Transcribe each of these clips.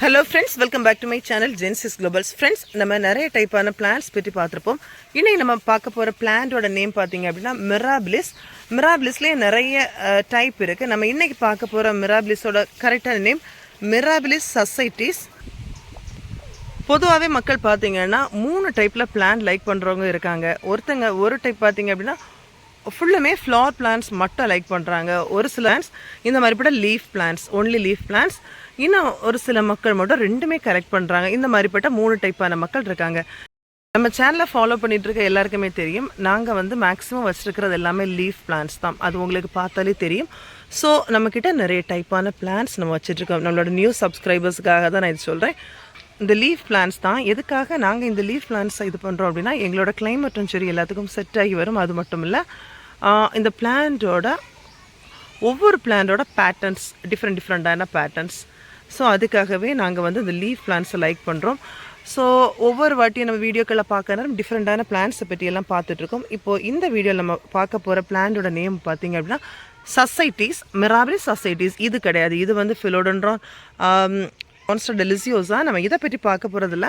Hello friends, welcome back to my channel Genesis Globals. Friends, நம்ம நிறைய டைப்பான plants பற்றி பார்த்துருப்போம். இன்னைக்கு நம்ம பார்க்க போகிற பிளான்ட்டோட நேம் பார்த்தீங்க அப்படின்னா மிராபிலிஸ். மிராபிலிஸ்லேயே நிறைய டைப் இருக்குது. நம்ம இன்னைக்கு பார்க்க போகிற மிராபிலிஸோட கரெக்டான நேம் மிராபிலிஸ் சசைட்டிஸ். பொதுவாகவே மக்கள் பார்த்தீங்கன்னா 3 டைப்பில் பிளான்ட் லைக் பண்ணுறவங்க இருக்காங்க. ஒரு டைப் பார்த்தீங்க அப்படின்னா ஃபுல்லுமே ஃப்ளவர் பிளான்ட்ஸ் மட்டும் லைக் பண்ணுறாங்க. ஒரு சில பிளான்ட்ஸ் இந்த மாதிரிப்பட்ட leaf plants, only leaf plants. இன்னும் ஒரு சில மக்கள் மட்டும் ரெண்டுமே கரெக்ட் பண்ணுறாங்க. இந்த மாதிரிப்பட்ட 3 டைப்பான மக்கள் இருக்காங்க. நம்ம சேனலை ஃபாலோ பண்ணிட்டு இருக்க எல்லாருக்குமே தெரியும், நாங்கள் வந்து மேக்ஸிமம் வச்சுருக்கிறது எல்லாமே லீஃப் பிளான்ட்ஸ் தான். அது உங்களுக்கு பார்த்தாலே தெரியும். ஸோ நம்மக்கிட்ட நிறைய டைப்பான பிளான்ட்ஸ் நம்ம வச்சுட்ருக்கோம். நம்மளோட நியூ சப்ஸ்கிரைபர்ஸுக்காக தான் நான் இது சொல்கிறேன். இந்த லீஃப் பிளான்ட்ஸ் தான். எதுக்காக நாங்கள் இந்த லீஃப் பிளான்ட்ஸை இது பண்ணுறோம் அப்படின்னா, எங்களோட கிளைமேட்டும் சரி எல்லாத்துக்கும் செட் ஆகி வரும். அது மட்டும் இல்லை, இந்த பிளான்ட்டோட ஒவ்வொரு பிளான்ட்டோட பேட்டர்ன்ஸ் டிஃப்ரெண்டான பேட்டர்ன்ஸ். ஸோ அதுக்காகவே நாங்கள் வந்து இந்த லீஃப் பிளான்ட்ஸை லைக் பண்ணுறோம். ஸோ ஒவ்வொரு வாட்டியும் நம்ம வீடியோக்களை பார்க்க டிஃப்ரெண்டான பிளான்ட்ஸை பற்றியெல்லாம் பார்த்துட்ருக்கோம். இப்போது இந்த வீடியோவில் நம்ம பார்க்க போகிற பிளான்ட்டோட நேம் பார்த்திங்க அப்படின்னா சசைட்டிஸ், மிராபிலிஸ் சசைட்டிஸ். இது கிடையாது, இது வந்து ஃபிலோடென்ட்ரான் மான்ஸ்டர் டெலிசியோஸா. நம்ம இதை பற்றி பார்க்க போகிறதில்ல.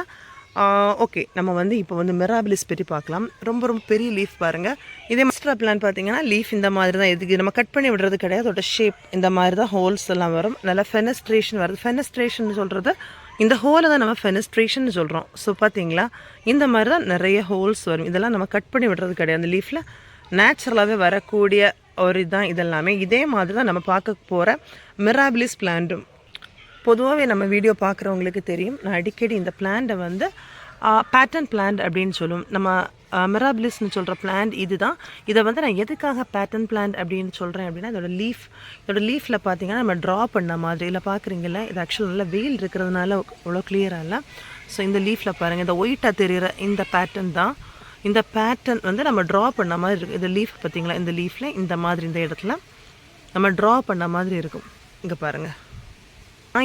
ஓகே, நம்ம வந்து இப்போ வந்து மிராபிலிஸ் பற்றி பார்க்கலாம். ரொம்ப ரொம்ப பெரிய லீஃப் பாருங்கள். இதே மாஸ்டர் பிளான் பார்த்தீங்கன்னா லீஃப் இந்த மாதிரி தான். எதுக்கு நம்ம கட் பண்ணி விடுறது கிடையாது. அதோட ஷேப் இந்த மாதிரி தான், ஹோல்ஸ் எல்லாம் வரும். நல்லா ஃபெனஸ்ட்ரேஷன் வருது. ஃபெனஸ்ட்ரேஷன் சொல்கிறது இந்த ஹோலை தான் நம்ம ஃபெனஸ்ட்ரேஷன் சொல்கிறோம். ஸோ பார்த்தீங்களா, இந்த மாதிரி தான் நிறைய ஹோல்ஸ் வரும். இதெல்லாம் நம்ம கட் பண்ணி விடுறது கிடையாது. அந்த லீஃபில் நேச்சுரலாகவே வரக்கூடிய ஒரு இதுதான் இதெல்லாமே. இதே மாதிரி தான் நம்ம பார்க்க போகிற மிராபிலிஸ் பிளான்ட்டும். பொதுவாகவே நம்ம வீடியோ பார்க்குறவங்களுக்கு தெரியும், நான் அடிக்கடி இந்த பிளான்ட்டை வந்து பேட்டர்ன் பிளான்ட் அப்படின்னு சொல்லுவோம். நம்ம மிராபிலிஸ்ன்னு சொல்கிற பிளான்ட் இது தான். இதை வந்து நான் எதுக்காக பேட்டர்ன் பிளான்ட் அப்படின்னு சொல்கிறேன் அப்படின்னா, இதோட லீஃபில் பார்த்தீங்கன்னா நம்ம ட்ரா பண்ண மாதிரி இல்லை பார்க்குறீங்களா. இது ஆக்சுவலாக நல்லா வெயில் இருக்கிறதுனால அவ்வளோ கிளியராக இல்லை. ஸோ இந்த லீஃபில் பாருங்கள், இந்த ஒயிட்டாக தெரிகிற இந்த பேட்டர்ன் தான். இந்த பேட்டர்ன் வந்து நம்ம ட்ரா பண்ண மாதிரி இருக்கும். இந்த லீஃப் பார்த்தீங்களா, இந்த லீஃபில் இந்த மாதிரி இந்த இடத்துல நம்ம ட்ரா பண்ண மாதிரி இருக்கும். இங்கே பாருங்கள்,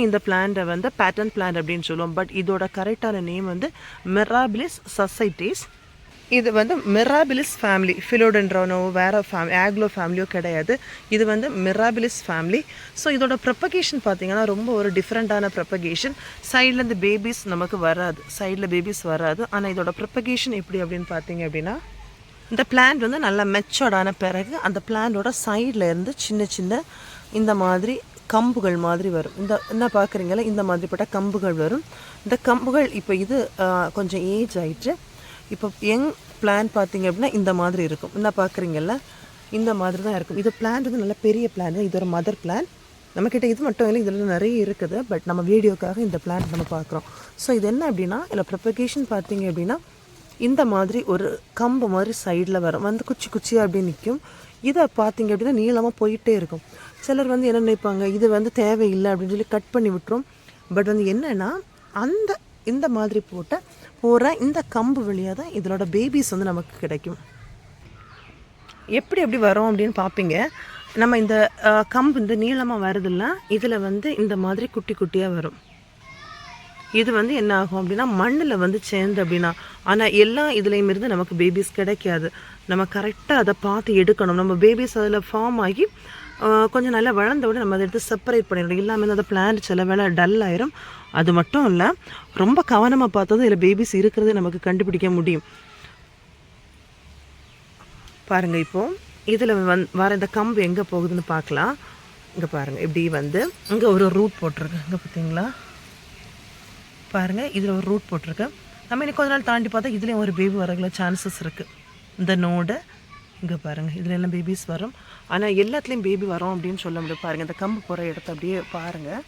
இந்த பிளான்ட்டை வந்து பேட்டர்ன் பிளான்ட் அப்படின்னு சொல்லுவோம். பட் இதோட கரெக்டான நேம் வந்து மிராபிலிஸ் சசைட்டிஸ். இது வந்து மிராபிலிஸ் ஃபேமிலி. ஃபிலோடென்ட்ரானோ வேறு ஆக்லோ ஃபேமிலியோ கிடையாது. இது வந்து மிராபிலிஸ் ஃபேமிலி. ஸோ இதோட ப்ரொபகேஷன் பார்த்தீங்கன்னா ரொம்ப ஒரு டிஃப்ரெண்ட்டான ப்ரொபகேஷன். சைடில் இந்த பேபிஸ் நமக்கு வராது, சைடில் பேபிஸ் வராது. ஆனால் இதோட ப்ரொபகேஷன் எப்படி அப்படின்னு பார்த்தீங்க அப்படின்னா, இந்த பிளான்ட் வந்து நல்லா மெச்சோர்டான பிறகு அந்த பிளான்ட்டோட சைடில் இருந்து சின்ன சின்ன இந்த மாதிரி கம்புகள் மாதிரி வரும். என்ன பார்க்குறீங்களா, இந்த மாதிரிப்பட்ட கம்புகள் வரும். இந்த கம்புகள் இப்போ இது கொஞ்சம் ஏஜ் ஆகிட்டு, இப்போ யங் பிளான்ட் பார்த்தீங்க அப்படின்னா இந்த மாதிரி இருக்கும். என்ன பார்க்குறீங்களா, இந்த மாதிரி தான் இருக்கும். இது பிளான்ட் வந்து நல்ல பெரிய பிளான்ட். இது ஒரு மதர் பிளான்ட். நம்மக்கிட்ட இது மட்டும் இல்லை, இதில் நிறைய இருக்குது. பட் நம்ம வீடியோக்காக இந்த பிளான்ட் நம்ம பார்க்குறோம். ஸோ இது என்ன அப்படின்னா, இதில் ப்ரொபகேஷன் பார்த்தீங்க அப்படின்னா இந்த மாதிரி ஒரு கம்பு மாதிரி சைடில் வரும், வந்து குச்சி குச்சியாக அப்படியே நிற்கும். இதை பார்த்தீங்க அப்படின்னா நீளமாக போயிட்டே இருக்கும். சிலர் வந்து என்ன நினைப்பாங்க, இது வந்து தேவையில்லை அப்படின்னு சொல்லி கட் பண்ணி விட்டுரும். பட் வந்து என்னென்னா, இந்த மாதிரி போகிற இந்த கம்பு வழியாக தான் இதனோட பேபிஸ் வந்து நமக்கு கிடைக்கும். எப்படி வரும் அப்படின்னு பார்ப்பீங்க. நம்ம இந்த கம்பு இந்த நீளமாக வருதில்ல, இதில் வந்து இந்த மாதிரி குட்டி குட்டியாக வரும். இது வந்து என்ன ஆகும் அப்படின்னா மண்ணில் வந்து சேர்ந்து அப்படின்னா, ஆனால் எல்லா இதுலேயும் இருந்து நமக்கு பேபிஸ் கிடைக்காது. நம்ம கரெக்டாக அதை பார்த்து எடுக்கணும். நம்ம பேபிஸ் அதில் ஃபார்ம் ஆகி கொஞ்சம் நல்லா வளர்ந்த விட நம்ம அதை எடுத்து செப்பரேட் பண்ணிடணும். இல்லாமல் அந்த பிளான்ட் சில வேளை டல் ஆயிரும். அது மட்டும் இல்லை, ரொம்ப கவனமாக பார்த்ததும் இதில் பேபிஸ் இருக்கிறது நமக்கு கண்டுபிடிக்க முடியும். பாருங்கள், இப்போது இதில் வர இந்த கம்பு எங்கே போகுதுன்னு பார்க்கலாம். இங்கே பாருங்கள், இப்படி வந்து இங்கே ஒரு ரூட் போட்டிருக்கு. இங்கே பார்த்தீங்களா, பாருங்கள், இதில் ஒரு ரூட் போட்டிருக்கு. நம்ம இன்னைக்கு கொஞ்ச நாள் தாண்டி பார்த்தா இதுலேயும் ஒரு பேபி வரக்குள்ள சான்சஸ் இருக்குது. இந்த நோடு இங்கே பாருங்கள், இதில் எல்லாம் பேபிஸ் வரும். ஆனால் எல்லாத்துலேயும் பேபி வரும் அப்படின்னு சொல்ல முடியும். பாருங்கள், இந்த கம்பு போகிற இடத்த அப்படியே பாருங்கள்.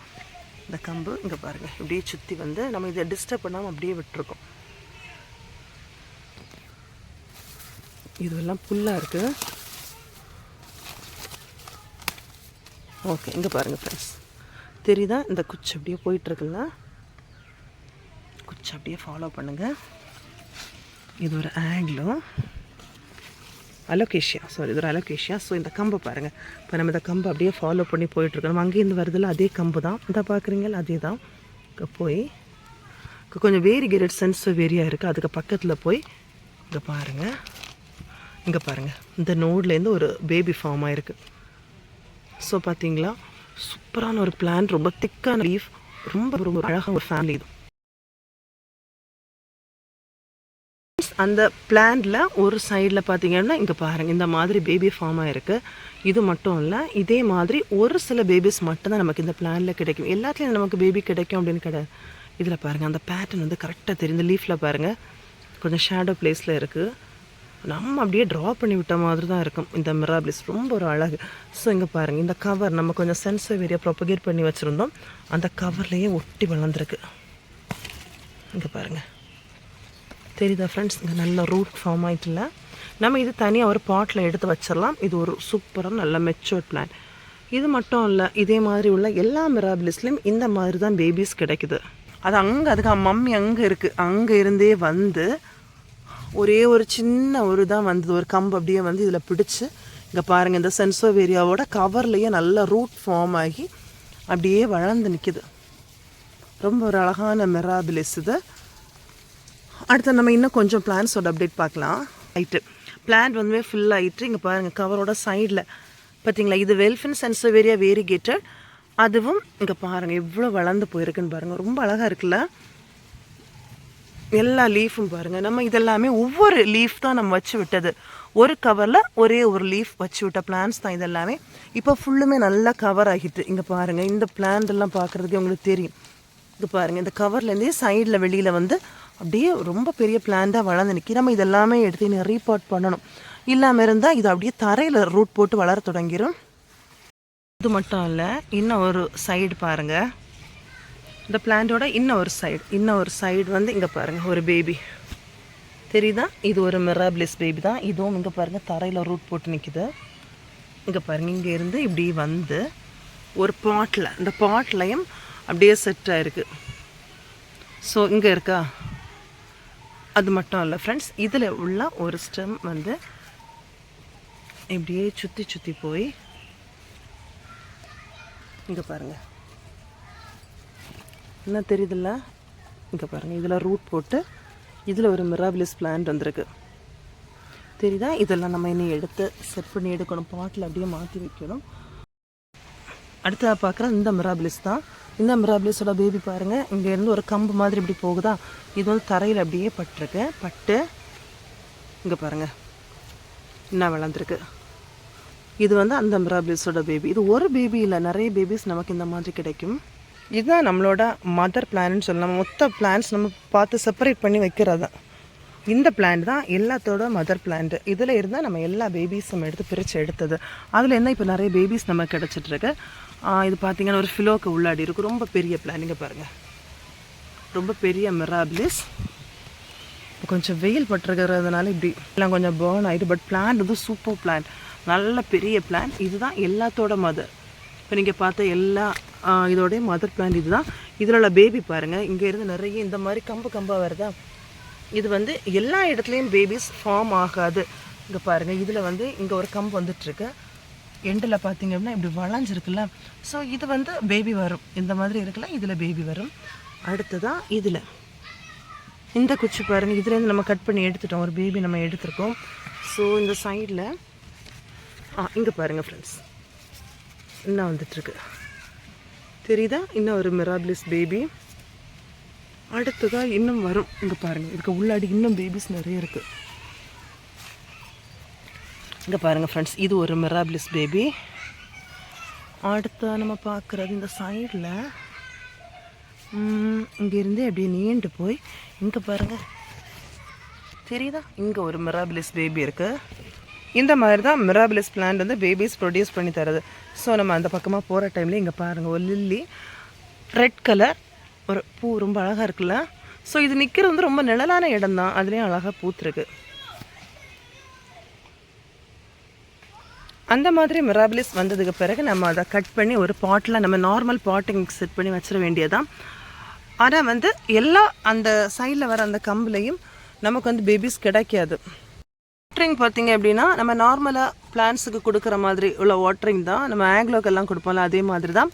இந்த கம்பு இங்கே பாருங்கள், இப்படியே சுற்றி வந்து நம்ம இதை டிஸ்டர்ப் பண்ணாமல் அப்படியே விட்டுருக்கோம். இதுவெல்லாம் புல்லாக இருக்குது. ஓகே, இங்கே பாருங்கள் ஃப்ரெண்ட்ஸ், தெரியுதா இந்த குச்சி அப்படியே போயிட்டுருக்குல்ல, குச்சி அப்படியே ஃபாலோ பண்ணுங்கள். இது ஒரு ஆக்லோ அலோகேஷியா, இது ஒரு அலோகேஷியா. ஸோ இந்த கம்பை பாருங்கள். இப்போ நம்ம இந்த கம்பை அப்படியே ஃபாலோ பண்ணி போயிட்டுருக்கோம். நம்ம அங்கேருந்து வருதில்ல, அதே கம்பு தான். இந்த பார்க்குறீங்களா, அதே தான். இங்கே போய் கொஞ்சம் வேரிகேட்டட் சென்சிட்டிவ் ஏரியா இருக்குது, அதுக்கு பக்கத்தில் போய் இங்கே பாருங்கள். இங்கே பாருங்கள், இந்த நோட்லேருந்து ஒரு பேபி ஃபார்ம் ஆகிருக்கு. ஸோ பார்த்தீங்களா, சூப்பரான ஒரு பிளான்ட், ரொம்ப திக்கான லீஃப், ரொம்ப ரொம்ப அழகாக ஒரு ஃபேமிலி இது. அந்த பிளான்ட்ல ஒரு சைடில் பார்த்தீங்கன்னா இங்கே பாருங்கள் இந்த மாதிரி பேபி ஃபார்ம் ஆகிருக்கு. இது மட்டும் இல்லை, இதே மாதிரி ஒரு சில பேபிஸ் மட்டும்தான் நமக்கு இந்த பிளான்ல கிடைக்கும். எல்லாத்துலேயும் நமக்கு பேபி கிடைக்கும் அப்படின்னு கிடையாது. இதில் பாருங்கள் அந்த பேட்டர்ன் வந்து கரெக்டாக தெரியும். இந்த லீஃபில் பாருங்கள் கொஞ்சம் ஷேடோ பிளேஸில் இருக்குது. நம்ம அப்படியே ட்ரா பண்ணி விட்ட மாதிரி தான் இருக்கும் இந்த மிராபிலிஸ். ரொம்ப ஒரு அழகு. ஸோ இங்கே பாருங்கள் இந்த கவர் நம்ம கொஞ்சம் சென்சிவேரியா ப்ரொபகேட் பண்ணி வச்சுருந்தோம். அந்த கவர்லேயே ஒட்டி வளர்ந்துருக்கு. இங்கே பாருங்கள் தெரியுதா ஃப்ரெண்ட்ஸ்? இங்கே நல்ல ரூட் ஃபார்ம் ஆகிட்டுல. நம்ம இது தனியாக ஒரு பாட்டில் எடுத்து வச்சிடலாம். இது ஒரு சூப்பராக நல்ல மெச்சூர்ட் பிளான். இது மட்டும் இல்லை, இதே மாதிரி உள்ள எல்லா மிராபிலிஸ்லேயும் இந்த மாதிரி தான் பேபிஸ் கிடைக்குது. அது அங்கே அதுக்கு மம்மி அங்கே இருக்குது. அங்கே இருந்தே வந்து ஒரே ஒரு சின்ன ஒரு தான் வந்தது, ஒரு கம்பு அப்படியே வந்து இதில் பிடிச்சி இங்கே பாருங்கள் இந்த சென்சோவேரியாவோட கவர்லேயே நல்ல ரூட் ஃபார்ம் ஆகி அப்படியே வளர்ந்து நிற்கிது. ரொம்ப ஒரு அழகான மிராபிலிஸ் இது. அடுத்து நம்ம இன்னும் கொஞ்சம் பிளான்ஸோட அப்டேட் பார்க்கலாம். ஆயிட்டு பிளான்ட் வந்து ஃபில் ஆகிட்டு இங்கே பாருங்கள் கவரோட சைடில் பார்த்தீங்களா, இது வெல்ஃபின் சென்சோவேரியா வேரிகேட்டட். அதுவும் இங்கே பாருங்கள் எவ்வளோ வளர்ந்து போயிருக்குன்னு பாருங்கள். ரொம்ப அழகாக இருக்குல்ல. எல்லா லீஃபும் பாருங்கள். நம்ம இதெல்லாமே ஒவ்வொரு லீஃப் தான் நம்ம வச்சு விட்டது. ஒரு கவரில் ஒரே ஒரு லீஃப் வச்சு விட்ட பிளான்ஸ் தான் இதெல்லாமே. இப்போ ஃபுல்லுமே நல்லா கவர் ஆகிட்டு. இங்கே பாருங்கள் இந்த பிளான்ட் எல்லாம் பார்க்குறதுக்கு உங்களுக்கு தெரியும். இங்கே பாருங்கள் இந்த கவர்லேருந்தே சைடில் வெளியில் வந்து அப்படியே ரொம்ப பெரிய பிளான்ட்டாக வளர்ந்து நிற்கி. நம்ம இதெல்லாமே எடுத்து இன்னும் ரீபாட் பண்ணணும். இல்லாமல் இருந்தால் இது அப்படியே தரையில் ரூட் போட்டு வளர தொடங்கிடும். இது மட்டும் இல்லை, இன்னும் ஒரு சைடு பாருங்கள். இந்த பிளான்ட்டோட இன்னும் ஒரு சைடு வந்து இங்கே பாருங்கள் ஒரு பேபி தெரியுதா? இது ஒரு மிராபிலிஸ் பேபி தான். இதுவும் இங்கே பாருங்கள் தரையில் ரூட் போட்டு நிற்கிது. இங்கே பாருங்கள் இங்கே இருந்து இப்படி வந்து ஒரு பாட்டில், இந்த பாட்லையும் அப்படியே செட் ஆகிருக்கு. ஸோ இங்கே இருக்கா? அது மட்டும் இல்லை ஃப்ரெண்ட்ஸ், இதில் உள்ள ஒரு ஸ்டெம் வந்து இப்படியே சுற்றி போய் இங்கே பாருங்கள் என்ன தெரியுதுல்ல? இங்கே பாருங்கள் இதில் ரூட் போட்டு இதில் ஒரு மிராபிலிஸ் பிளான்ட் வந்திருக்கு தெரியுதா? இதெல்லாம் நம்ம இன்னும் எடுத்து செட் பண்ணி எடுக்கணும். பாட்டில் அப்படியே மாற்றி வைக்கணும். அடுத்ததாக பார்க்குற இந்த மிராபிலிஸ் தான். இந்த மிராபிலிஸோட பேபி பாருங்கள். இங்கேருந்து ஒரு கம்பு மாதிரி இப்படி போகுதா, இது வந்து தரையில் அப்படியே பட்டு இங்கே பாருங்கள் என்ன வளர்ந்துருக்கு. இது வந்து அந்த மிராபிலிஸோட பேபி. இது ஒரு பேபி இல்லை, நிறைய பேபிஸ் நமக்கு இந்த மாதிரி கிடைக்கும். இதுதான் நம்மளோட மதர் பிளான்னு சொல்லலாம். மொத்த பிளான்ஸ் நம்ம பார்த்து செப்பரேட் பண்ணி வைக்கிறது தான். இந்த பிளான்ட் தான் எல்லாத்தோட மதர் பிளான்ட்டு. இதில் இருந்தால் நம்ம எல்லா பேபிஸும் பிரித்து எடுத்தது. அதில் என்ன இப்போ நிறைய பேபிஸ் நம்ம கிடச்சிட்ருக்கு. இது பார்த்திங்கன்னா ஒரு ஃபிலோக்கு உள்ளாடி இருக்கும். ரொம்ப பெரிய பிளான். இங்கே பாருங்கள் ரொம்ப பெரிய மிராபிலிஸ். இப்போ கொஞ்சம் வெயில் பட்டிருக்கிறதுனால இப்படி எல்லாம் கொஞ்சம் பேர்ன் ஆகிட்டு. பட் பிளான்ட் வந்து சூப்பர் பிளான்ட், நல்ல பெரிய பிளான். இதுதான் எல்லாத்தோட மதர். இப்போ நீங்கள் பார்த்த எல்லா இதோடைய மதர் பிளான்ட் இது தான். இதில் உள்ள பேபி பாருங்கள். இங்கேருந்து நிறைய இந்த மாதிரி கம்பாக வருதா. இது வந்து எல்லா இடத்துலையும் பேபிஸ் ஃபார்ம் ஆகாது. இங்கே பாருங்கள் இதில் வந்து இங்கே ஒரு கம்பு வந்துட்டுருக்கு. எண்டில் பார்த்திங்க அப்படின்னா இப்படி வளைஞ்சிருக்குல்ல. ஸோ இது வந்து பேபி வரும். இந்த மாதிரி இருக்குல்ல, இதில் பேபி வரும். அடுத்ததான் இதில் இந்த குச்சி பாருங்கள். இதுலேருந்து நம்ம கட் பண்ணி எடுத்துட்டோம். ஒரு பேபி நம்ம எடுத்துருக்கோம். ஸோ இந்த சைடில் இங்கே பாருங்கள் ஃப்ரெண்ட்ஸ் இன்னும் வந்துட்டுருக்கு தெரியுதா? இன்னும் ஒரு மிராபிலிஸ் பேபி. அடுத்ததாக இன்னும் வரும். இங்கே பாருங்கள் இதுக்கு உள்ளாடி இன்னும் பேபிஸ் நிறைய இருக்குது. இங்கே பாருங்கள் ஃப்ரெண்ட்ஸ் இது ஒரு மிராபிலிஸ் பேபி. அடுத்த நம்ம பார்க்குறது இந்த சைடில் இங்கேருந்து அப்படியே நீண்டு போய் இங்கே பாருங்கள் தெரியுதா? இங்கே ஒரு மிராபிலிஸ் பேபி இருக்குது. இந்த மாதிரி தான் மிராபிலிஸ் பிளான்ட் வந்து பேபிஸ் ப்ரொடியூஸ் பண்ணி தருது. ஸோ நம்ம அந்த பக்கமாக போகிற டைமில் இங்கே பாருங்கள் ஒரு லில்லி ரெட் கலர் ஒரு பூ ரொம்ப அழகாக இருக்குல்ல. ஸோ இது நிற்கிறது வந்து ரொம்ப நிழலான இடம் தான், அதுலேயும் அழகாக பூத்துருக்கு. அந்த மாதிரி மிராபிலிஸ் வந்ததுக்கு பிறகு நம்ம அதை கட் பண்ணி ஒரு பாட்டில் நம்ம நார்மல் பாட்டிங் செட் பண்ணி வச்சிட வேண்டியதான். ஆனால் வந்து எல்லா அந்த சைடில் வர அந்த கம்புலையும் நமக்கு வந்து பேபிஸ் கிடைக்காது. வாட்டரிங் பார்த்திங்க அப்படின்னா நம்ம நார்மலாக பிளான்ஸுக்கு கொடுக்குற மாதிரி உள்ள வாட்டரிங் தான் நம்ம ஆக்லோக்கெல்லாம் கொடுப்போம்ல, அதே மாதிரி தான்.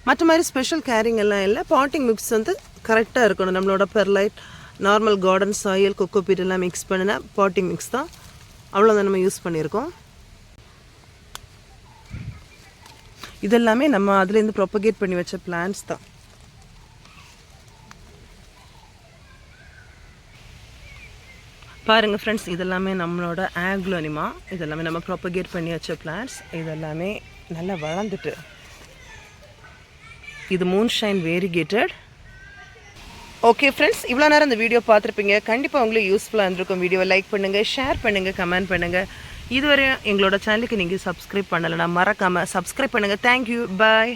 மற்ற மாதிரி ஸ்பெஷல் கேரிங் எல்லாம் இல்லை. பாட்டிங் மிக்ஸ் வந்து கரெக்டாக இருக்கணும். நம்மளோட perlite, normal garden soil, cocopeat எல்லாம் மிக்ஸ் பண்ணின பாட்டிங் மிக்ஸ் தான். அவ்வளோதான் நம்ம யூஸ் பண்ணியிருக்கோம். இதெல்லாமே நம்ம அதுலேருந்து ப்ரொபகேட் பண்ணி வச்ச பிளான்ஸ் தான். பாருங்கள் ஃப்ரெண்ட்ஸ், இதெல்லாமே நம்மளோட ஆக்லோனிமா. இதெல்லாமே நம்ம ப்ராப்பகேட் பண்ணி வச்ச பிளான்ட்ஸ். இதெல்லாமே நல்லா வளர்ந்துட்டு, இது மூன்ஷைன் வேரிகேட்டட். ஓகே ஃப்ரெண்ட்ஸ், இவ்வளோ நேரம் இந்த வீடியோ பார்த்துருப்பீங்க. கண்டிப்பாக உங்களுக்கு யூஸ்ஃபுல்லாக இருந்திருக்கும். வீடியோவை லைக் பண்ணுங்கள், ஷேர் பண்ணுங்கள், கமெண்ட் பண்ணுங்கள். இதுவரையும் எங்களோட சேனலுக்கு நீங்கள் சப்ஸ்கிரைப் பண்ணலைன்னா மறக்காமல் சப்ஸ்கிரைப் பண்ணுங்கள். தேங்க்யூ, பாய்.